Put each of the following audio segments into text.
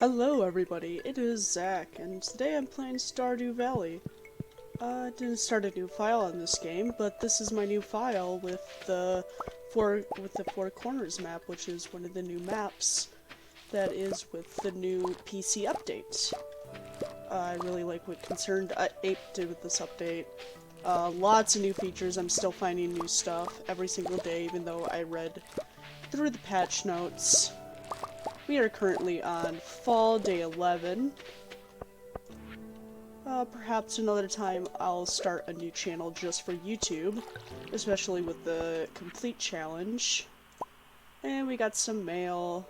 Hello everybody, it is Zach, and today I'm playing Stardew Valley. I didn't start a new file on this game, but this is my new file with the Four Corners map, which is one of the new maps that is with the new PC update. I really like what Concerned Ape did with this update. Lots of new features. I'm still finding new stuff every single day, even though I read through the patch notes. We are currently on fall day 11. Perhaps another time I'll start a new channel just for YouTube, especially with the complete challenge. And we got some mail.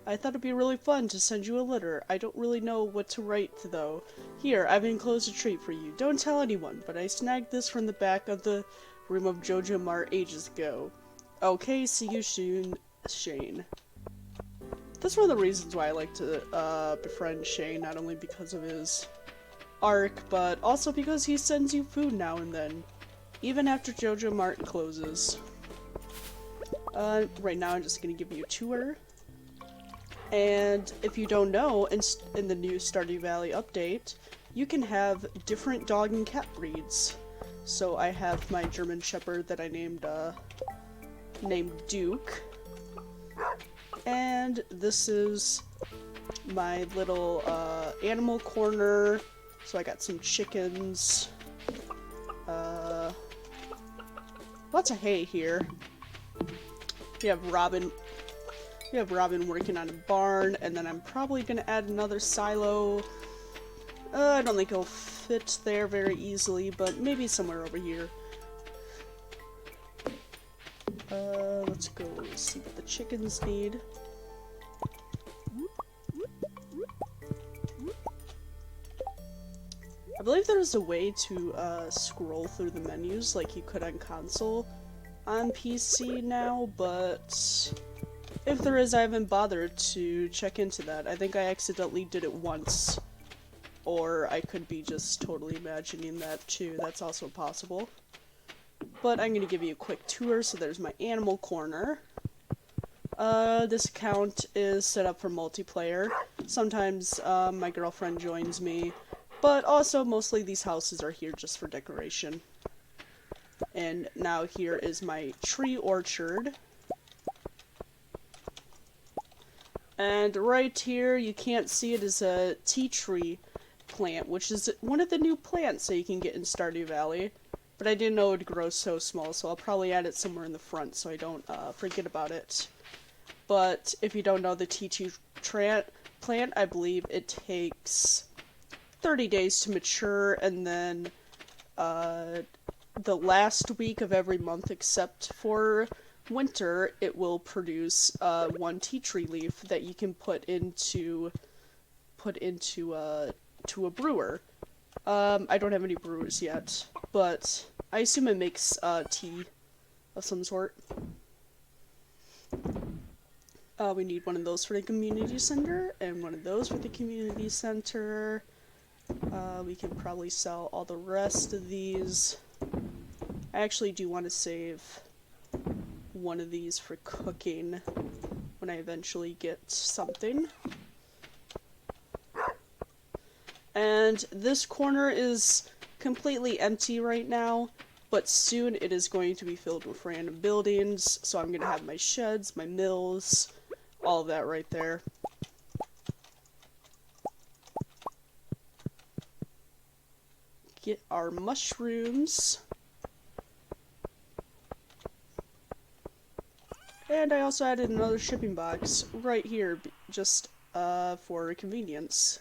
I thought it'd be really fun to send you a letter. I don't really know what to write though. Here, I've enclosed a treat for you. Don't tell anyone, but I snagged this from the back of the room of Jojo Mart ages ago. Okay, see you soon, Shane. That's one of the reasons why I like to befriend Shane, not only because of his arc, but also because he sends you food now and then, even after Jojo Mart closes. Right now I'm just gonna give you a tour. And if you don't know, in the new Stardew Valley update, you can have different dog and cat breeds. So I have my German Shepherd that I named Duke. And this is my little animal corner. So I got some chickens. Lots of hay here. We have Robin working on a barn, and then I'm probably gonna add another silo. I don't think it'll fit there very easily, but maybe somewhere over here. Let's go see what the chickens need. I believe there's a way to scroll through the menus like you could on console on PC now, but if there is, I haven't bothered to check into that. I think I accidentally did it once, or I could be just totally imagining that too. That's also possible. But I'm going to give you a quick tour. So there's my animal corner. This account is set up for multiplayer. Sometimes my girlfriend joins me, but also mostly these houses are here just for decoration. And now here is my tree orchard. And right here, you can't see it, is a tea tree plant, which is one of the new plants that you can get in Stardew Valley. But I didn't know it would grow so small, so I'll probably add it somewhere in the front so I don't forget about it. But if you don't know the tea tree plant, I believe it takes 30 days to mature, and then the last week of every month except for winter, it will produce one tea tree leaf that you can put into to a brewer. I don't have any brewers yet, but I assume it makes tea of some sort. We need one of those for the community center, and one of those for the community center. We can probably sell all the rest of these. I actually do want to save one of these for cooking when I eventually get something. And this corner is completely empty right now, but soon it is going to be filled with random buildings, so I'm going to have my sheds, my mills, all of that right there. Get our mushrooms. And I also added another shipping box right here, just for convenience.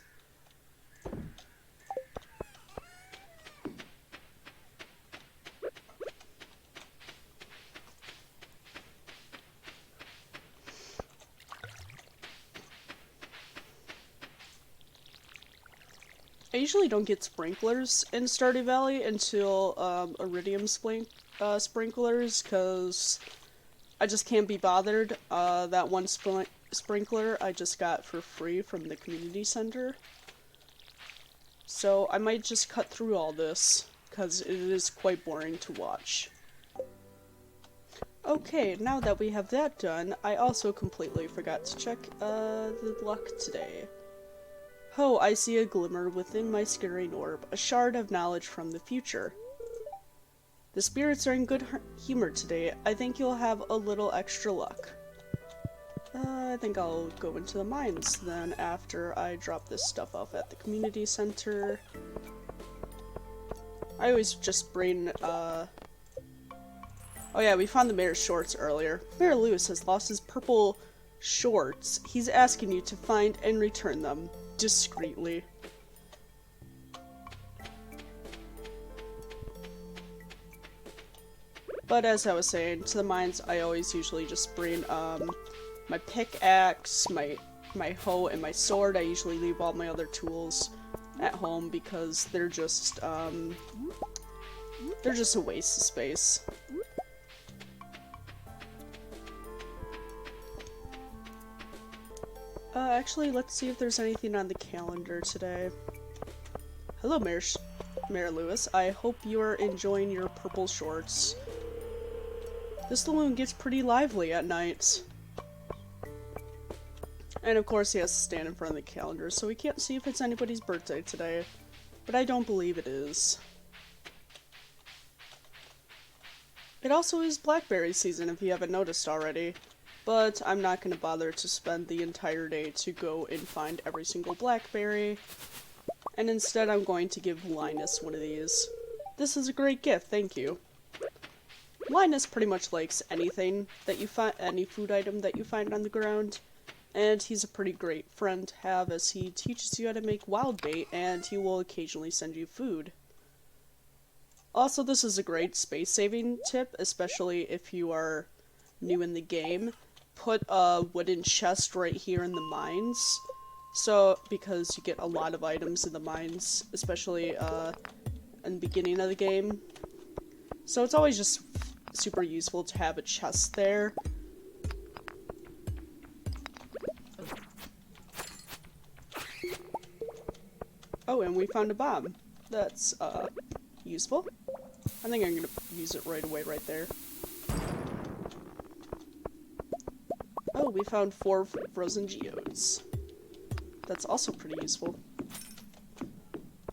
I usually don't get sprinklers in Stardew Valley until Iridium sprinklers, because I just can't be bothered. That one sprinkler I just got for free from the community center. So I might just cut through all this, because it is quite boring to watch. Okay, now that we have that done, I also completely forgot to check the luck today. Oh, I see a glimmer within my skittering orb, a shard of knowledge from the future. The spirits are in good humor today. I think you'll have a little extra luck. I think I'll go into the mines then after I drop this stuff off at the community center. I always just bring, oh yeah, we found the mayor's shorts earlier. Mayor Lewis has lost his purple shorts. He's asking you to find and return them discreetly. But as I was saying, to the mines, I always usually just bring, my pickaxe, my hoe, and my sword. I usually leave all my other tools at home because they're just a waste of space. Actually, let's see if there's anything on the calendar today. Hello, Mayor Lewis. I hope you're enjoying your purple shorts. This saloon gets pretty lively at night. And of course he has to stand in front of the calendar, so we can't see if it's anybody's birthday today. But I don't believe it is. It also is blackberry season if you haven't noticed already. But I'm not going to bother to spend the entire day to go and find every single blackberry. And instead I'm going to give Linus one of these. This is a great gift, thank you. Linus pretty much likes anything that you find, any food item that you find on the ground. And he's a pretty great friend to have as he teaches you how to make wild bait and he will occasionally send you food. Also, this is a great space saving tip, especially if you are new in the game. Put a wooden chest right here in the mines. So, because you get a lot of items in the mines, especially in the beginning of the game. So it's always just super useful to have a chest there. Oh, and we found a bomb. That's, useful. I think I'm gonna use it right away right there. Oh, we found 4 frozen geodes. That's also pretty useful.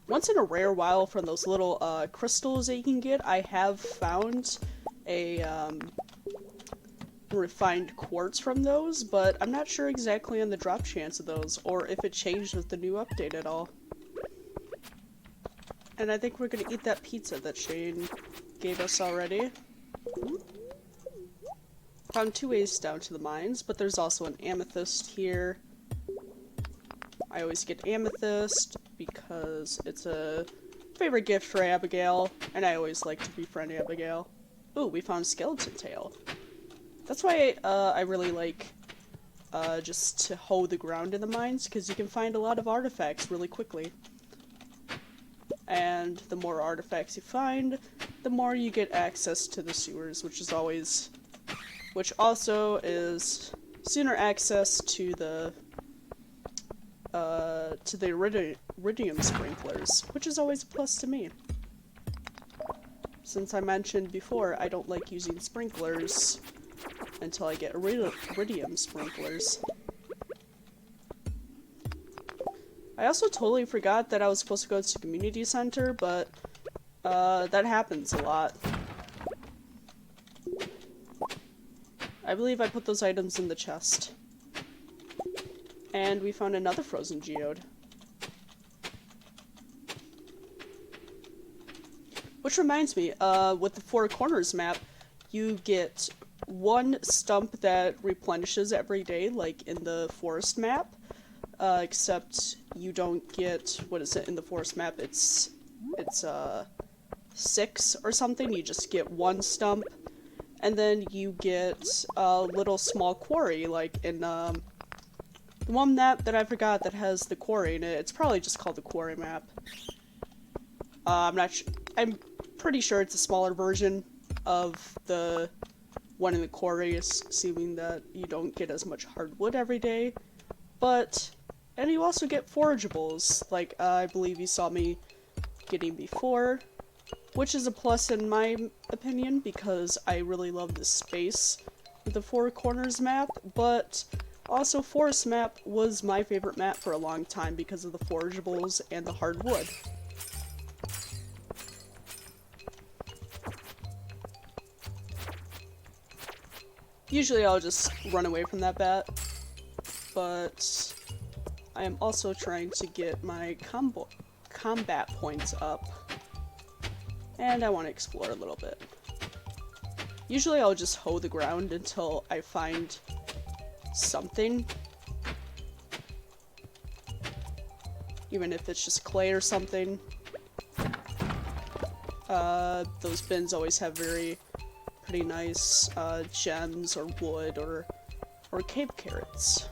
Once in a rare while from those little, crystals that you can get, I have found a, refined quartz from those, but I'm not sure exactly on the drop chance of those, or if it changed with the new update at all. And I think we're gonna eat that pizza that Shane gave us already. Found 2 ways down to the mines, but there's also an amethyst here. I always get amethyst because it's a favorite gift for Abigail, and I always like to befriend Abigail. Ooh, we found skeleton tail. That's why I really like just to hoe the ground in the mines, because you can find a lot of artifacts really quickly. And the more artifacts you find, the more you get access to the sewers, which also is sooner access to the iridium sprinklers, which is always a plus to me. Since I mentioned before, I don't like using sprinklers until I get iridium sprinklers. I also totally forgot that I was supposed to go to the community center, but that happens a lot. I believe I put those items in the chest. And we found another frozen geode. Which reminds me, with the Four Corners map, you get 1 stump that replenishes every day, like in the forest map. Except you don't get, what is it, in the forest map, it's 6 or something, you just get 1 stump, and then you get a little small quarry, like in, the one map that I forgot that has the quarry in it, it's probably just called the quarry map. I'm pretty sure it's a smaller version of the one in the quarry, assuming that you don't get as much hardwood every day, but... And you also get forageables, like I believe you saw me getting before. which is a plus in my opinion because I really love this space with the Four Corners map, but also Forest map was my favorite map for a long time because of the forageables and the hardwood. Usually I'll just run away from that bat, but I am also trying to get my combat points up, and I want to explore a little bit. Usually I'll just hoe the ground until I find something, even if it's just clay or something. Those bins always have pretty nice gems or wood or cave carrots.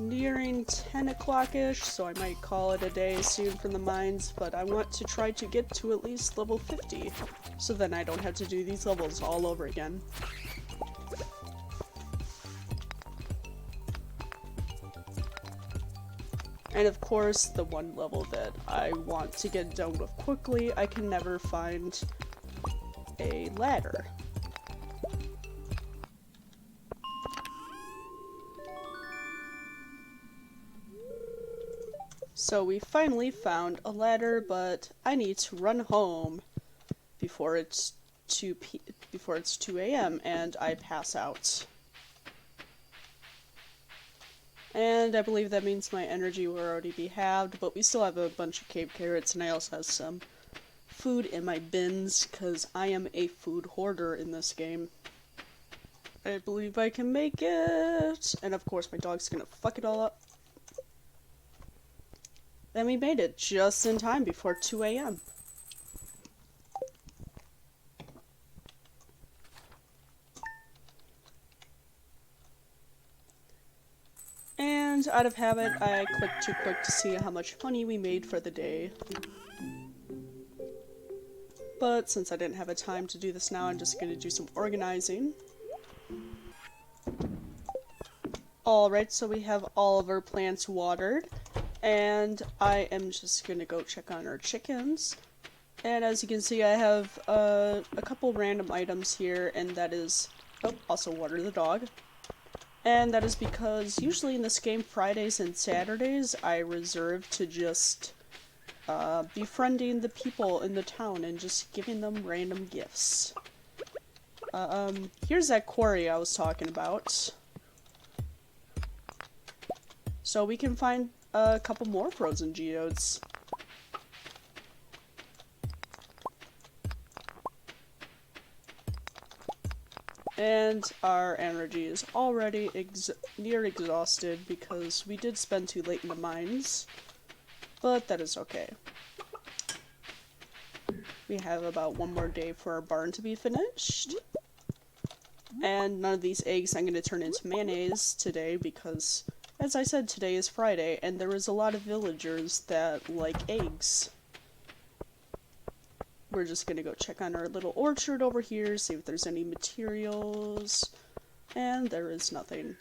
Nearing 10 o'clock-ish, so I might call it a day soon from the mines, but I want to try to get to at least level 50, so then I don't have to do these levels all over again. And of course, the one level that I want to get done with quickly, I can never find a ladder. So we finally found a ladder, but I need to run home before it's 2 a.m. and I pass out. And I believe that means my energy will already be halved, but we still have a bunch of cave carrots, and I also have some food in my bins, because I am a food hoarder in this game. I believe I can make it! And of course my dog's gonna fuck it all up. And we made it just in time before 2 a.m. And out of habit, I clicked too quick to see how much money we made for the day. But since I didn't have a time to do this now, I'm just going to do some organizing. Alright, so we have all of our plants watered. And I am just gonna go check on our chickens. And as you can see, I have a couple random items here, and that is... Oh, also water the dog. And that is because usually in this game, Fridays and Saturdays, I reserve to just befriending the people in the town and just giving them random gifts. Here's that quarry I was talking about. So we can find a couple more frozen geodes. And our energy is already near exhausted because we did spend too late in the mines, but that is okay. We have about one more day for our barn to be finished. And none of these eggs I'm going to turn into mayonnaise today because, as I said, today is Friday, and there is a lot of villagers that like eggs. We're just gonna go check on our little orchard over here, see if there's any materials, and there is nothing.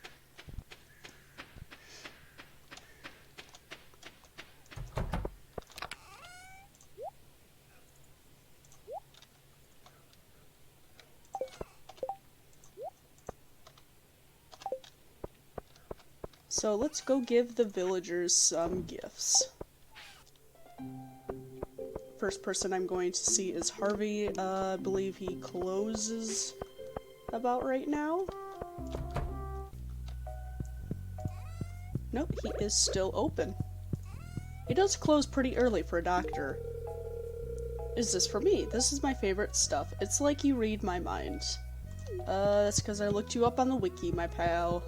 So let's go give the villagers some gifts. First person I'm going to see is Harvey. I believe he closes about right now. Nope, he is still open. He does close pretty early for a doctor. Is this for me? This is my favorite stuff. It's like you read my mind. That's because I looked you up on the wiki, my pal.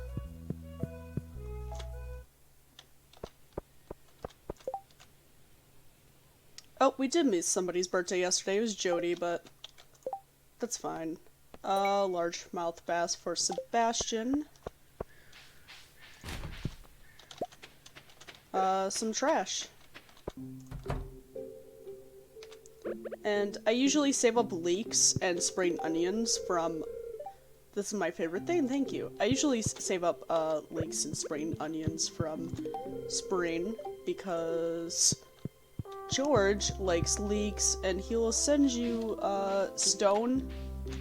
Oh, we did miss somebody's birthday yesterday. It was Jody, but That's fine. Largemouth bass for Sebastian. Some trash. And I usually save up leeks and spring onions from... This is my favorite thing, thank you. I usually save up leeks and spring onions from spring because George likes leeks and he'll send you stone,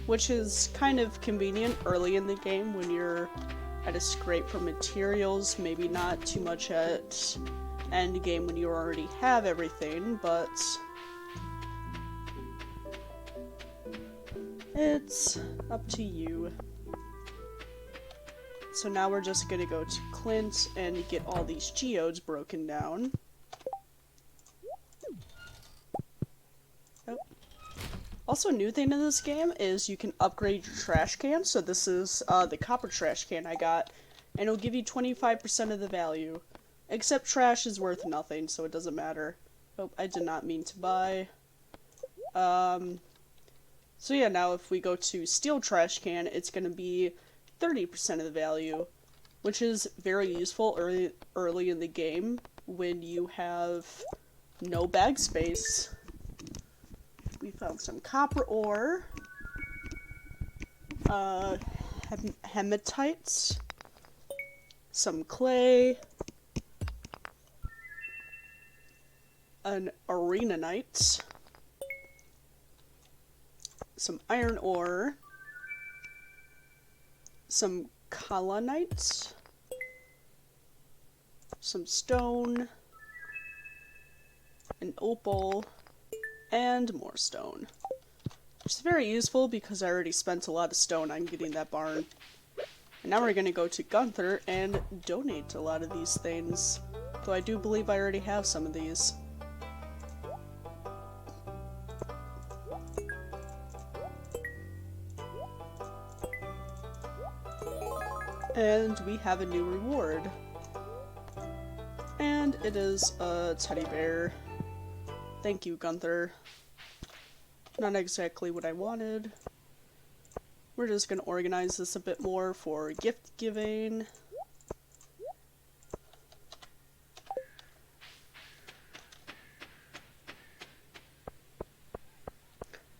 which is kind of convenient early in the game when you're at a scrape for materials, maybe not too much at end game when you already have everything, but it's up to you. So now we're just gonna go to Clint and get all these geodes broken down. Oh. Also, a new thing in this game is you can upgrade your trash can. So this is the copper trash can I got, and it'll give you 25% of the value. Except trash is worth nothing, so it doesn't matter. Oh, I did not mean to buy. So yeah, now if we go to steel trash can, it's gonna be 30% of the value, which is very useful early in the game when you have no bag space. We found some copper ore, hematites, some clay, an arenanite, some iron ore, some kaolinite, some stone, an opal, and more stone. Which is very useful because I already spent a lot of stone on getting that barn. And now we're gonna go to Gunther and donate a lot of these things. Though I do believe I already have some of these. And we have a new reward. And it is a teddy bear. Thank you, Gunther. Not exactly what I wanted. We're just gonna organize this a bit more for gift giving.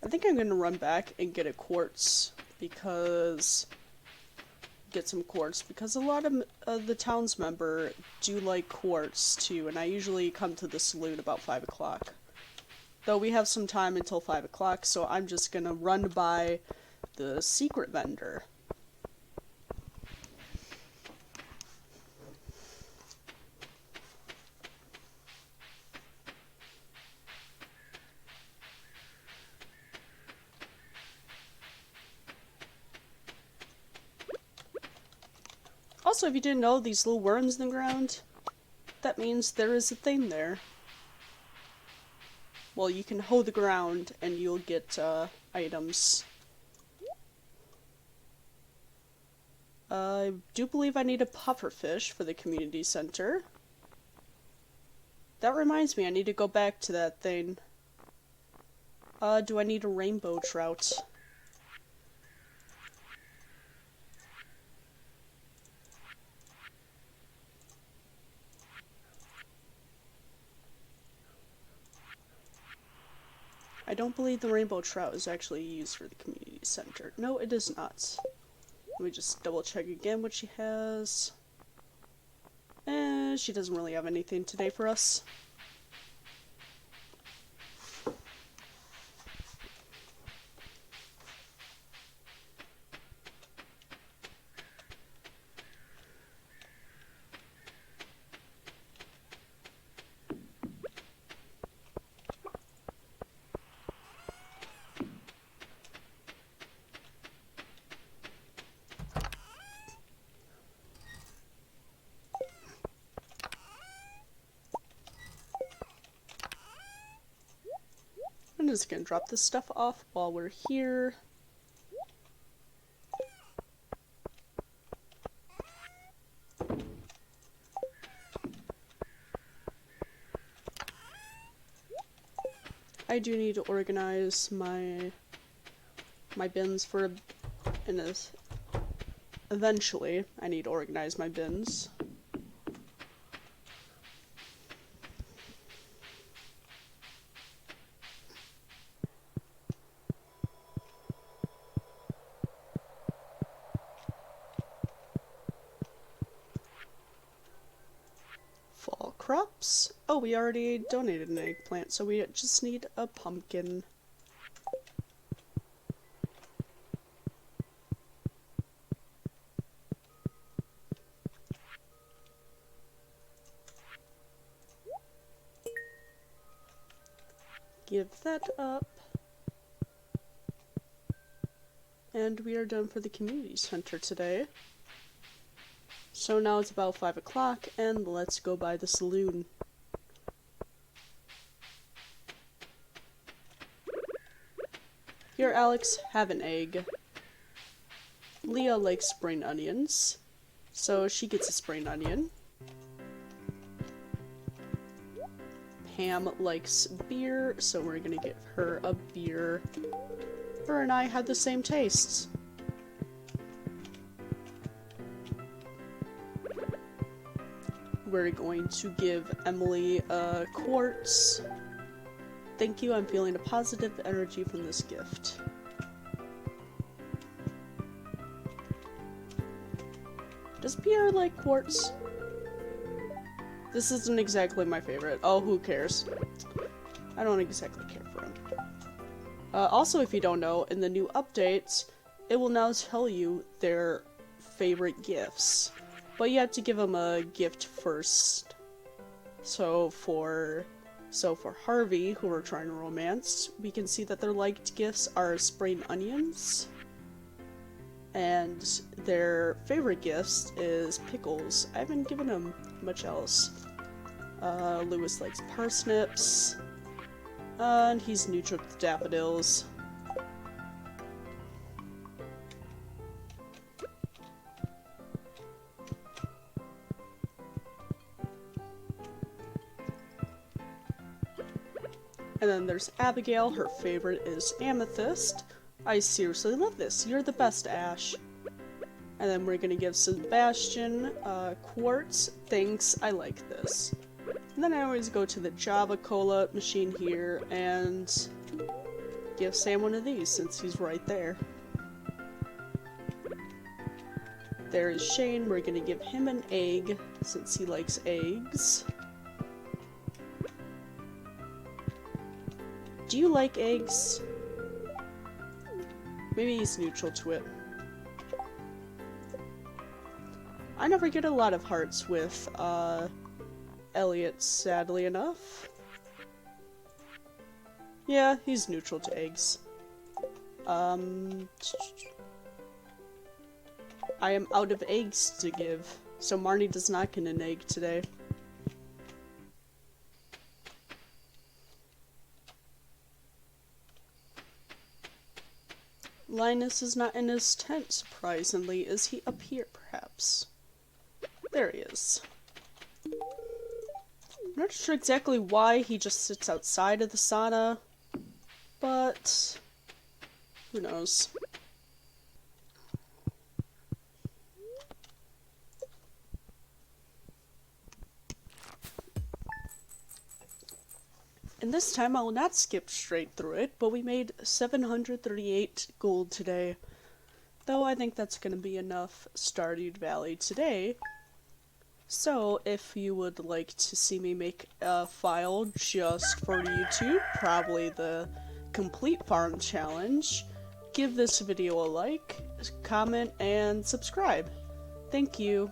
I think I'm gonna run back and get a quartz because... Get some quartz because a lot of the townsmen do like quartz too, and I usually come to the saloon about 5 o'clock. Though we have some time until 5 o'clock, so I'm just gonna run by the secret vendor. Also, if you didn't know, these little worms in the ground, that means there is a thing there. Well, you can hoe the ground and you'll get items. I do believe I need a pufferfish for the community center. That reminds me, I need to go back to that thing. Do I need a rainbow trout? I don't believe the rainbow trout is actually used for the community center. No, it is not. Let me just double check again what she has. She doesn't really have anything today for us. I'm just gonna drop this stuff off while we're here. I do need to organize my my bins for eventually I need to organize my bins. Fall crops. Oh, we already donated an eggplant, so we just need a pumpkin. Give that up. And we are done for the community center today. So now it's about 5 o'clock, and let's go by the saloon. Here, Alex, have an egg. Leah likes spring onions, so she gets a spring onion. Pam likes beer, so we're gonna give her a beer. Her and I had the same tastes. We're going to give Emily a quartz. Thank you, I'm feeling a positive energy from this gift. Does Pierre like quartz? This isn't exactly my favorite. Oh, who cares? I don't exactly care for him. Also, if you don't know, in the new updates, it will now tell you their favorite gifts. But you have to give them a gift first. So for Harvey, who we're trying to romance, we can see that their liked gifts are spring onions. And their favorite gifts is pickles. I haven't given him much else. Lewis likes parsnips. And he's neutral to daffodils. And then there's Abigail, her favorite is amethyst. I seriously love this, you're the best, Ash. And then we're gonna give Sebastian quartz, thanks, I like this. And then I always go to the Java Cola machine here and give Sam one of these since he's right there. There is Shane, we're gonna give him an egg since he likes eggs. Do you like eggs? Maybe he's neutral to it. I never get a lot of hearts with Elliot, sadly enough. Yeah, he's neutral to eggs. I am out of eggs to give, so Marnie does not get an egg today. Linus is not in his tent, surprisingly. Is he up here, perhaps? There he is. I'm not sure exactly why he just sits outside of the sauna, but who knows. And this time I will not skip straight through it, but we made 738 gold today. Though I think that's going to be enough Stardew Valley today. So if you would like to see me make a file just for YouTube, probably the complete farm challenge, give this video a like, comment, and subscribe. Thank you.